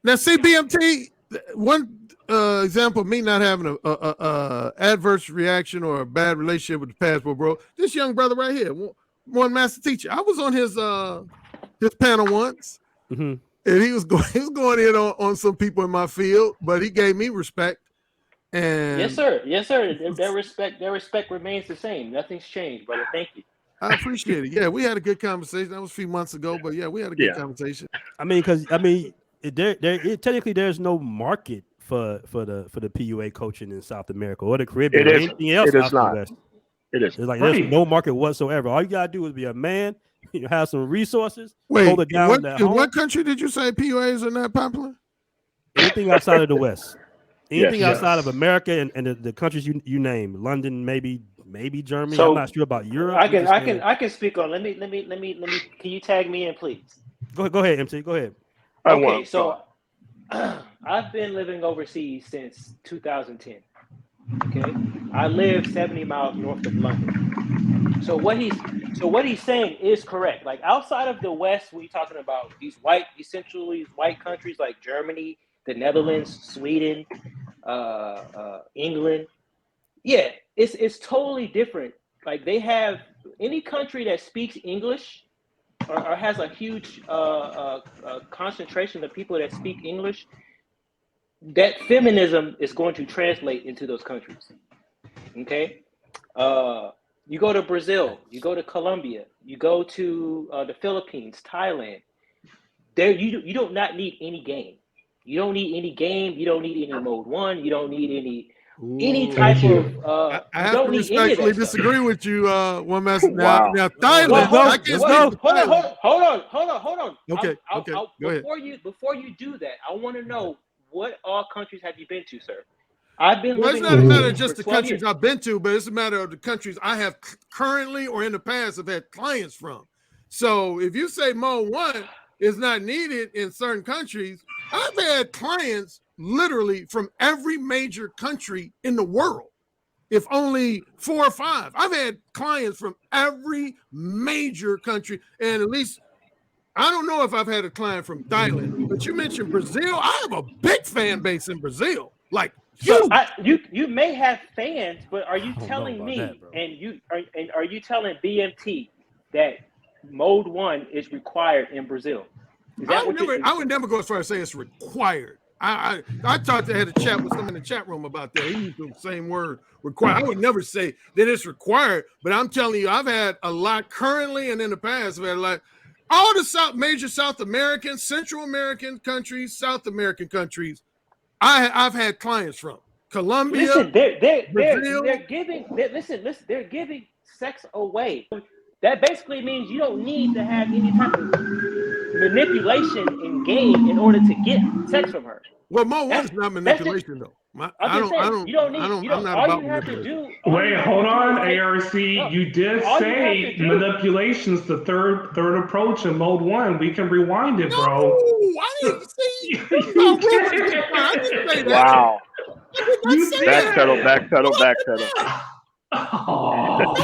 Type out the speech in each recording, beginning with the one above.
Now, see, BMT, one example of me not having a adverse reaction or a bad relationship with the passport, bro. This young brother right here, one master teacher. I was on his panel once, and he was going in on some people in my field, but he gave me respect. And yes, sir. Their respect remains the same. Nothing's changed, brother. Thank you. I appreciate it. Yeah, we had a good conversation. That was a few months ago, but yeah, we had a good conversation. I mean, because technically there's no market for the PUA coaching in South America or the Caribbean or anything else out the West. It is. It's like there's no market whatsoever. All you gotta do is be a man, have some resources. Wait, hold it down in what country did you say PUAs are not popular? Anything outside of the West. Anything outside of America and the countries you name, London, maybe Germany. So, I'm not sure about Europe. I can speak on. Let me. Can you tag me in, please? Go ahead, MT. Go ahead. Okay, so I've been living overseas since 2010. Okay, I live 70 miles north of London. So what he's saying is correct. Like outside of the West, we're talking about these essentially white countries like Germany, the Netherlands, Sweden, England. Yeah, it's totally different. Like they have any country that speaks English or has a huge concentration of people that speak English, that feminism is going to translate into those countries. Okay? You go to Brazil, you go to Colombia, you go to the Philippines, Thailand. There, you do not need any game. You don't need any game. You don't need any mode 1. You don't need any type of. I have to respectfully disagree with you, one master. Wow. Now Thailand. Hold on. Okay. Go ahead. Before you do that, I want to know what all countries have you been to, sir? I've been. Well, it's not a matter of just the countries I've been to, but it's a matter of the countries I have currently or in the past have had clients from. So if you say Mode 1 is not needed in certain countries, I've had clients literally from every major country in the world, if only 4 or 5. I've had clients from every major country, and at least I don't know if I've had a client from Thailand, but you mentioned Brazil. I have a big fan base in Brazil. Like you may have fans, but are you telling me are you telling BMT that Mode 1 is required in Brazil? I would never go as far as say it's required. I thought they had a chat with someone in the chat room about that. He used the same word, required. I would never say that it's required, but I'm telling you, I've had a lot currently and in the past. I've had a lot. All the major South American, Central American countries, South American countries, I've had clients from Colombia. Listen, Brazil. They're giving sex away. That basically means you don't need to have any type of manipulation in game in order to get sex from her. Well, Mode 1 is not manipulation though. I'm not about manipulation. Wait, hold on, ARC. You did say manipulation's the third approach in Mode 1. We can rewind it, bro. No, I didn't say. I didn't say that. Wow. Backpedal. Oh. No,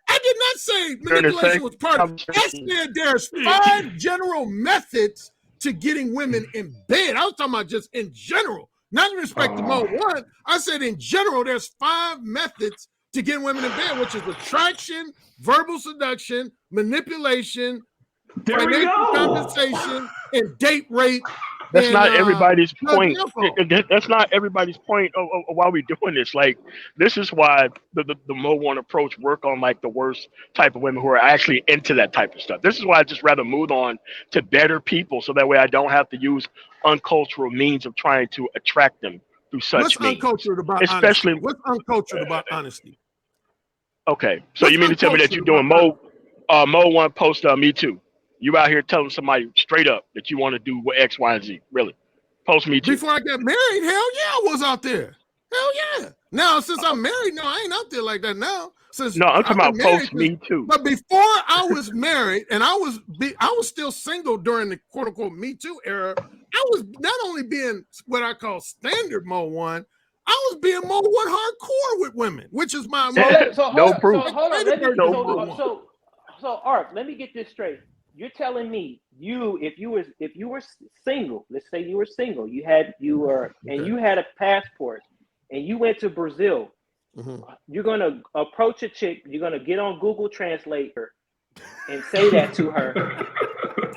I did not say manipulation was part of it. I said there's 5 general methods to getting women in bed. I was talking about just in general, not in respect to Mode 1. I said in general, there's 5 methods to getting women in bed, which is attraction, verbal seduction, manipulation, financial compensation, and date rape. That's not everybody's point. That's not everybody's point of why we're doing this. Like, this is why the Mode 1 approach work on like the worst type of women who are actually into that type of stuff. This is why I just rather move on to better people, so that way I don't have to use uncultural means of trying to attract them through such means. What's uncultured about honesty? Okay, so you mean to tell me that you're doing Mode 1 post Me Too? You out here telling somebody straight up that you want to do X, Y, and Z. Really? Post Me Too. Before I got married, hell yeah, I was out there. Hell yeah. Now, since I'm married, no, I ain't out there like that now. I'm talking about Post Me Too. But before I was married, and I was still single during the quote unquote Me Too era, I was not only being what I call standard Mode 1, I was being Mode 1 hardcore with women, which is my no proof. So Art, let me get this straight. you're telling me if you were single, let's say you were single, you had a passport and you went to Brazil, you're gonna approach a chick, you're gonna get on Google Translate her and say that to her.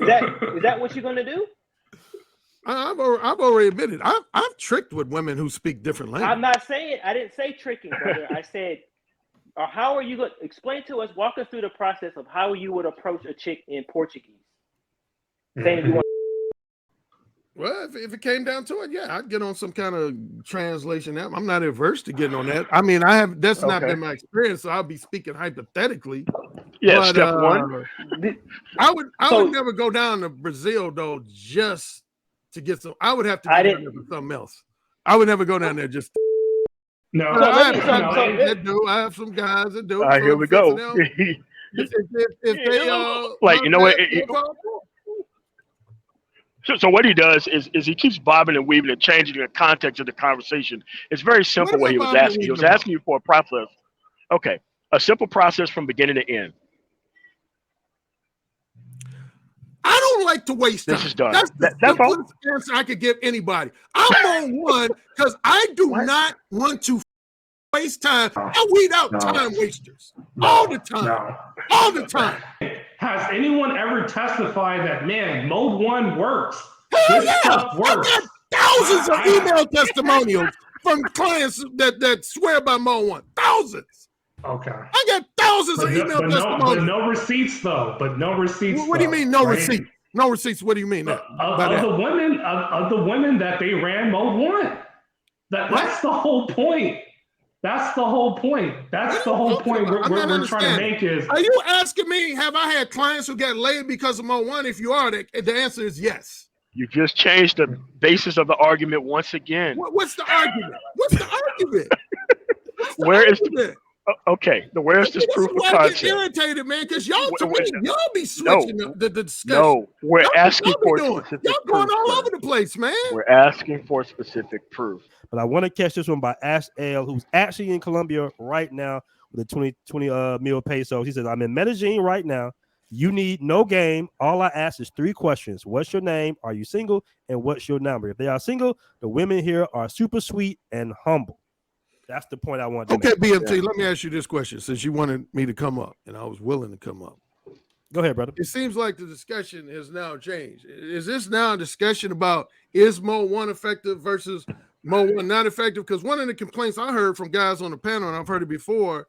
Is that what you're gonna do? I've already admitted I've tricked with women who speak different languages. I didn't say tricking, brother. I said, or how are you going to explain to us, walk us through the process of how you would approach a chick in Portuguese? Saying you want. Well, if it came down to it, yeah, I'd get on some kind of translation app. I'm not averse to getting on that. I mean, that's not been my experience, so I'll be speaking hypothetically. Yeah, but, step one. I would never go down to Brazil though, just to get some. I would have to go down there for something else. I would never go down there just. No, I have some guys that do. Here we go. If they like, you know what? So what he does is he keeps bobbing and weaving and changing the context of the conversation. It's very simple what he was asking. He was asking you for a process. Okay, a simple process from beginning to end. I don't like to waste time. This is done. That's the simplest answer I could give anybody. I'm on one because I do not want to waste time. I weed out time wasters all the time. All the time. Has anyone ever testified that, man, mode 1 works? Hell yeah! Stuff works. I got thousands of email testimonials from clients that swear by mode 1. Thousands. Okay. I got thousands of email testimonials. But no receipts, though. What do you mean, no receipts? No receipts. What do you mean? Of the women that they ran mode 1. That's the whole point. That's the whole point. That's the whole point we're trying to make is. Are you asking me, have I had clients who got laid because of mode 1? If you are, the answer is yes. You just changed the basis of the argument once again. What's the argument? What's the argument? Where's this proof of concept? I get irritated, man, because y'all be switching the discussion. No, we're asking for specific proof. Y'all going all over the place, man. We're asking for specific proof. But I want to catch this one by Ash L, who's actually in Colombia right now with the 20 mil pesos. He says, I'm in Medellin right now. You need no game. All I ask is 3 questions. What's your name? Are you single? And what's your number? If they are single, the women here are super sweet and humble. That's the point I want to make. BMT, let me ask you this question since you wanted me to come up and I was willing to come up. Go ahead, brother. It seems like the discussion has now changed. Is this now a discussion about is mode 1 effective versus mode 1 not effective? Because one of the complaints I heard from guys on the panel, and I've heard it before,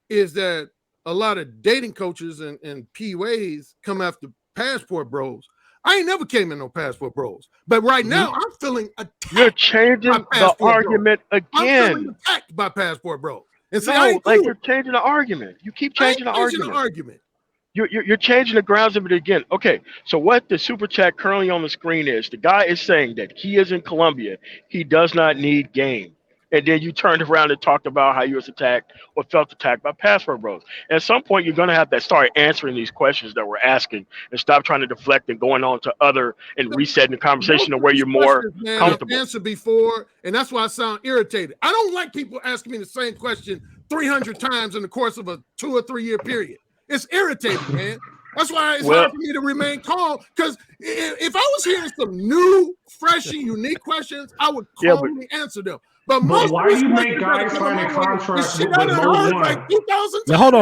is that a lot of dating coaches and PUAs come after passport bros. I ain't never came in no passport bros, but right now I'm feeling attacked. You're changing the argument again. I'm feeling attacked by passport bros. And so you're changing the argument. You keep changing the argument. You're changing the grounds of it again. Okay, so what the super chat currently on the screen is, the guy is saying that he is in Colombia. He does not need game. And then you turned around and talked about how you was attacked or felt attacked by passport bros. At some point, you're going to have to start answering these questions that we're asking and stop trying to deflect and going on to other and resetting the conversation to where you're more comfortable. I've answered before, and that's why I sound irritated. I don't like people asking me the same question 300 times in the course of a 2 or 3 year period. It's irritating, man. That's why it's hard for me to remain calm. Because if I was hearing some new, fresh, and unique questions, I would calmly answer them. But why do you make guys sign a contract with mode 1? Like 2000 now, hold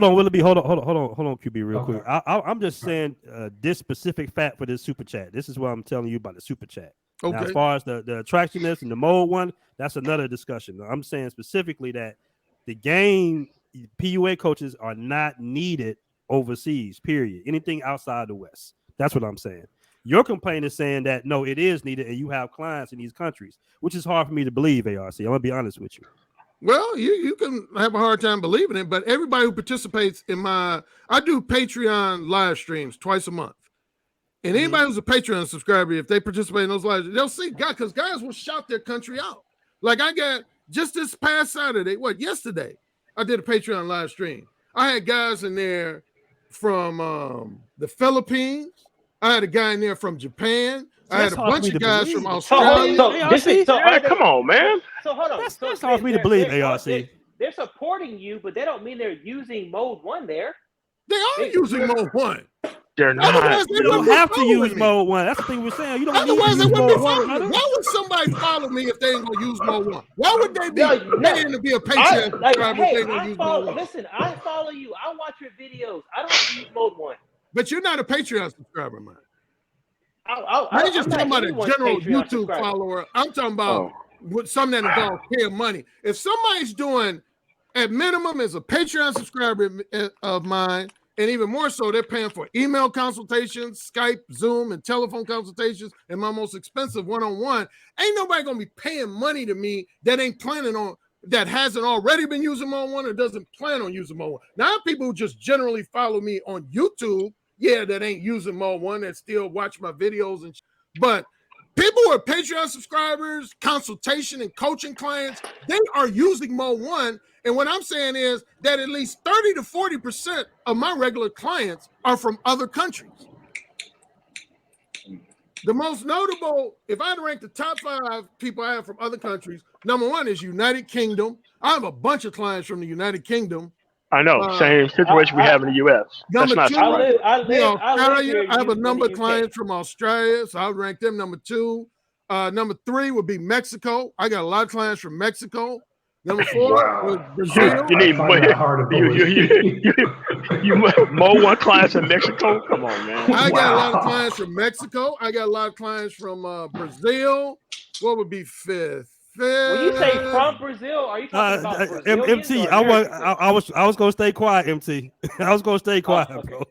on, Willoughby, hold on, QB, real quick. I'm just saying this specific fact for this super chat. This is what I'm telling you about the super chat. Okay. Now, as far as the attractiveness and the mode 1, that's another discussion. I'm saying specifically that the game PUA coaches are not needed overseas, period. Anything outside the West. That's what I'm saying. Your complaint is saying that, no, it is needed, and you have clients in these countries, which is hard for me to believe, ARC. I'm going to be honest with you. Well, you can have a hard time believing it, but everybody who participates in I do Patreon live streams twice a month. And anybody who's a Patreon subscriber, if they participate in those lives, they'll see because guys will shout their country out. Like I got just this past Saturday, yesterday, I did a Patreon live stream. I had guys in there from the Philippines. I had a guy in there from Japan. I had a bunch of guys from Australia. Come on, man. So hold on. That's hard for me to believe, ARC. They're supporting you, but they don't mean they're using mode 1 there. They are using mode 1. They're not. You don't have to use mode 1. That's the thing we're saying. You don't need to use mode 1, brother. Why would somebody follow me if they ain't gonna use mode 1? Why would they be paying to be a Patreon subscriber if they gonna use mode 1? Listen, I follow you. I watch your videos. I don't use mode 1. But you're not a Patreon subscriber, man. I ain't just talking about a general YouTube follower. I'm talking about something that involves paying money. If somebody's doing, at minimum, as a Patreon subscriber of mine, and even more so, they're paying for email consultations, Skype, Zoom, and telephone consultations, and my most expensive one-on-one. Ain't nobody gonna be paying money to me that ain't planning on, that hasn't already been using mode 1 or doesn't plan on using mode 1. Now, people who just generally follow me on YouTube, that ain't using mode 1, that still watch my videos but people who are Patreon subscribers, consultation and coaching clients, they are using mode 1. And what I'm saying is that at least 30 to 40% of my regular clients are from other countries. The most notable, if I had to rank the top 5 people I have from other countries, number 1 is United Kingdom. I have a bunch of clients from the United Kingdom. I know, same situation we have in the U.S. That's not surprising. I have a number of clients from Australia, so I would rank them number 2. Number 3 would be Mexico. I got a lot of clients from Mexico. Number 4 was Brazil. You need you mode 1 clients in Mexico? Come on, man. I got a lot of clients from Mexico. I got a lot of clients from Brazil. What would be 5th? When you say from Brazil, are you talking about Brazilians MT? I was gonna stay quiet, MT. I was gonna stay quiet, bro.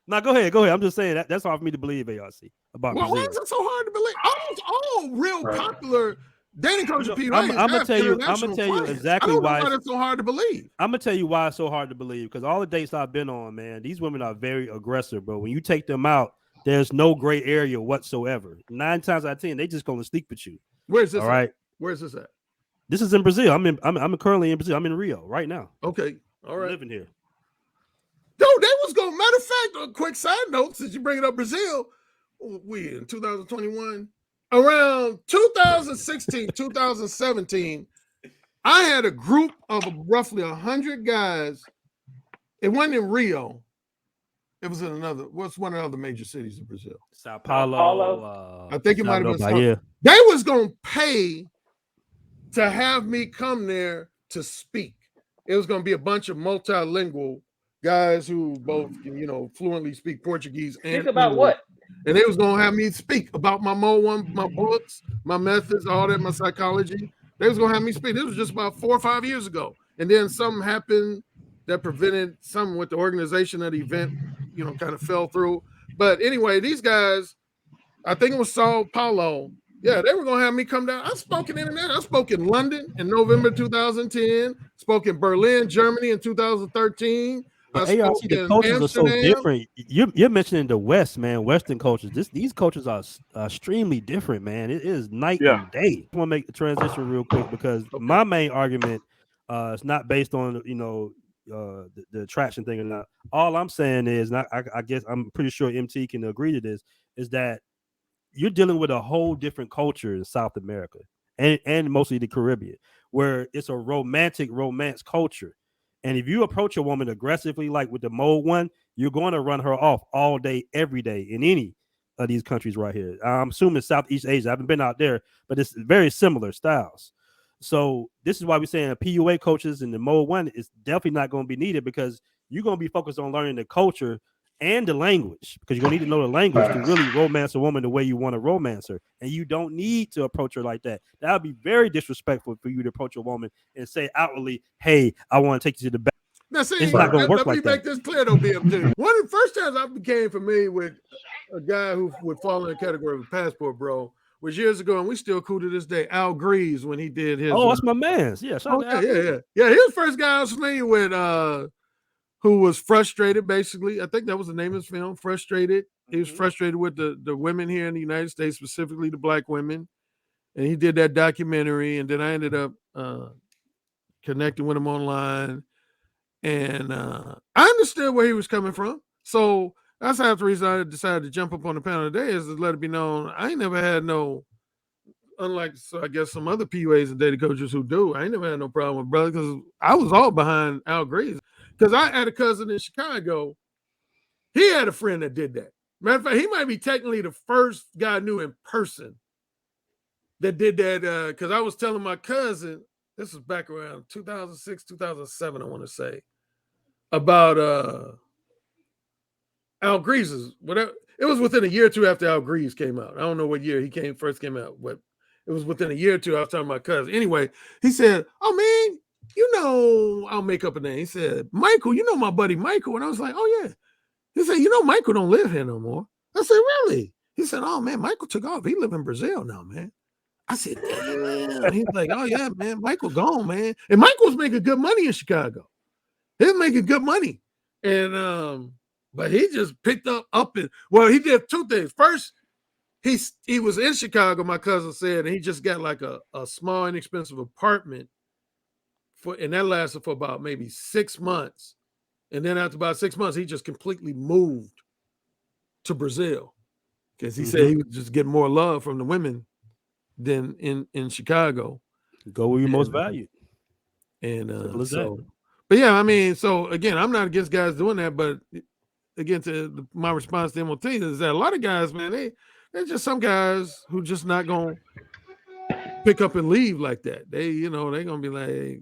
Now go ahead. I'm just saying that's hard for me to believe, ARC. About Brazil. Why is it so hard to believe? Almost all real popular dating coaches. I'm gonna tell you exactly why it's so hard to believe. I'm gonna tell you why it's so hard to believe, because all the dates I've been on, man, these women are very aggressive, bro. When you take them out, there's no gray area whatsoever. 9 times out of 10, they just gonna sleep with you. Where's this? All right. Where's this at? This is in Brazil. I'm currently in Brazil. I'm in Rio right now. Okay. All right. I'm living here. Dude, that was going, matter of fact, a quick side note, since you bring it up, Brazil, we in 2021, around 2016, 2017, I had a group of roughly 100 guys. It wasn't in Rio. It was in what's one of the other major cities in Brazil? Sao Paulo. I think it might have been. They was going to pay to have me come there to speak. It was going to be a bunch of multilingual guys who both, fluently speak Portuguese and Think about English. What? And they was going to have me speak about my mode 1, my books, my methods, all that, my psychology. They was going to have me speak. This was just about 4 or 5 years ago. And then something happened that prevented something with the organization of the event, kind of fell through. But anyway, these guys, I think it was Sao Paulo. Yeah, they were going to have me come down. I spoke in internet. I spoke in London in November 2010, spoke in Berlin, Germany in 2013. ARC, the cultures are so different. You're mentioning the West, man, Western cultures. These cultures are extremely different, man. It is night and day. I want to make the transition real quick because my main argument is not based on, the attraction thing or not. All I'm saying is, I guess I'm pretty sure MT can agree to this, is that you're dealing with a whole different culture in South America and mostly the Caribbean, where it's a romance culture. And if you approach a woman aggressively, like with the mode 1, you're going to run her off all day, every day in any of these countries right here. I'm assuming Southeast Asia. I haven't been out there, but it's very similar styles. So this is why we're saying PUA coaches in the mode 1 is definitely not going to be needed, because you're going to be focused on learning the culture and the language, because you're going to need to know the language to really romance a woman the way you want to romance her. And you don't need to approach her like that. That would be very disrespectful for you to approach a woman and say outwardly, hey, I want to take you to the back. Now, see, it's not going to work like that. Let me make this clear, though, BMT. One of the first times I became familiar with a guy who would fall in the category of a passport bro was years ago, and we still cool to this day, Al Greaves, when he did his. Oh, that's my man. Yeah, yeah. He was the first guy I was familiar with, who was frustrated, basically. I think that was the name of his film, Frustrated. He was frustrated with the women here in the United States, specifically the black women. And he did that documentary. And then I ended up connecting with him online. And I understood where he was coming from. So that's half the reason I decided to jump up on the panel today, is to let it be known I ain't never had no, unlike I guess some other PUAs and data coaches who do, I ain't never had no problem with brother, because I was all behind Al Greaves. Because I had a cousin in Chicago He had a friend that did that. Matter of fact, he might be technically the first guy I knew in person that did that. Because I was telling my cousin, this was back around 2006, 2007, I want to say, about Al Grease's, whatever. It was within a year or two after Al Grease came out. I don't know what year he first came out, but it was within a year or two. I was talking to my cousin. Anyway, he said, "Oh man, you know," I'll make up a name. He said, "Michael, you know my buddy Michael," and I was like, "Oh yeah." He said, "You know, Michael don't live here no more." I said, "Really?" He said, "Oh man, Michael took off. He live in Brazil now, man." I said, "Damn." He's like, "Oh yeah, man, Michael gone, man." And Michael was making good money in Chicago. He was making good money, and but he just picked up and well, he did two things. First, he was in Chicago, my cousin said, and he just got like a small, inexpensive apartment and that lasted for about maybe 6 months. And then after about 6 months, he just completely moved to Brazil because he said he was just getting more love from the women than in Chicago. Go where you're most valued. And but yeah, I mean, so again, I'm not against guys doing that, but again, my response to MOT is that a lot of guys, man, they're just some guys who just not gonna pick up and leave like that. They're gonna be like,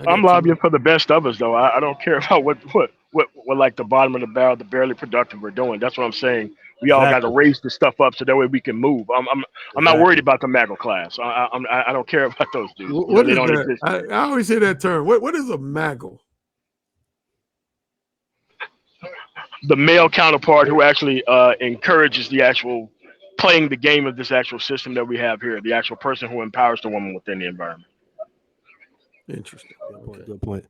I'm lobbying for the best of us, though. I don't care about what like the bottom of the barrel, the barely productive we're doing. That's what I'm saying. We all got to raise the stuff up so that way we can move. I'm not worried about the MAGA class. I don't care about those dudes. What is that? I always say that term. What is a MAGA? The male counterpart who actually encourages the actual playing the game of this actual system that we have here, the actual person who empowers the woman within the environment. Interesting. Good point.